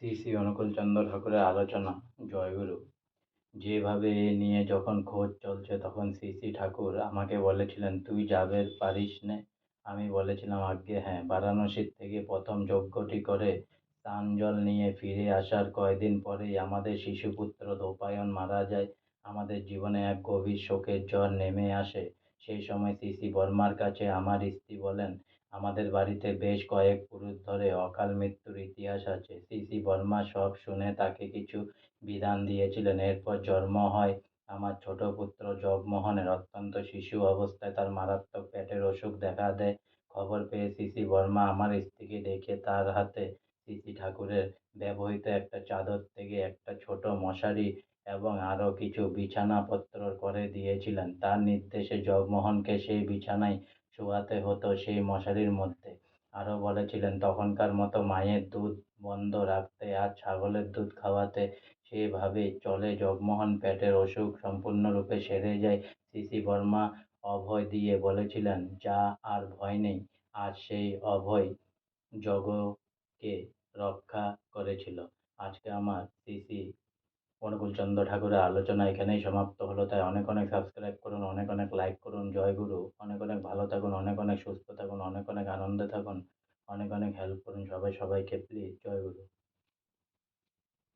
শ্রী শ্রী অনুকূলচন্দ্র ঠাকুরের আলোচনা। জয়গুরু। যেভাবে এ নিয়ে যখন খোঁজ চলছে তখন শ্রী শ্রী ঠাকুর আমাকে বলেছিলেন, তুই যাবে পারিস নে? আমি বলেছিলাম, আজ্ঞে হ্যাঁ। বারাণসীর থেকে প্রথম যজ্ঞটি করে স্নান জল নিয়ে ফিরে আসার কয়দিন পরেই আমাদের শিশুপুত্র দ্রৌপায়ন মারা যায়। আমাদের জীবনে এক গভীর শোকের ঝড় নেমে আসে। সেই সময় শ্রী শ্রী বর্মার কাছে আমার স্ত্রী বলেন, আমাদের বাড়িতে বেশ কয়েক পুরুষ ধরে অকাল মৃত্যুর ইতিহাস আছে। শ্রী শ্রী বর্মা সব শুনে তাকে কিছু বিধান দিয়েছিলেন। এরপর জন্ম হয় আমার ছোট পুত্র জগমোহনের। অত্যন্ত শিশু অবস্থায় তার মারাত্মক পেটের অসুখ দেখা দেয়। খবর পেয়ে শ্রী শ্রী বর্মা আমার স্ত্রীকে ডেকে তার হাতে শ্রী শ্রী ঠাকুরের ব্যবহৃত একটা চাদর থেকে একটা ছোট মশারি এবং আরও কিছু বিছানাপত্র করে দিয়েছিলেন। তার নির্দেশে জগমোহনকে সেই বিছানায় শোয়াতে হতো, সেই মশারির মধ্যে। আরও বলেছিলেন, তখনকার মতো মায়ের দুধ বন্ধ রাখতে আর ছাগলের দুধ খাওয়াতে। সেভাবে চলে জগমোহন পেটের অসুখ সম্পূর্ণরূপে সেরে যায়। শ্রী শ্রী বর্মা অভয় দিয়ে বলেছিলেন, যা আর ভয় নেই। আর সেই অভয় জগকে রক্ষা করেছিল। আজকে আমার শ্রী শ্রী অনুকূলচন্দ্র ঠাকুরের আলোচনা এখানেই সমাপ্ত হলো। তাই অনেক অনেক সাবস্ক্রাইব করুন, অনেক অনেক লাইক করুন। জয় গুরু। অনেক অনেক ভালো থাকুন, অনেক অনেক সুস্থ থাকুন, অনেক অনেক আনন্দে থাকুন, অনেক অনেক হেল্প করুন সবাই সবাইকে, প্লিজ। জয় গুরু।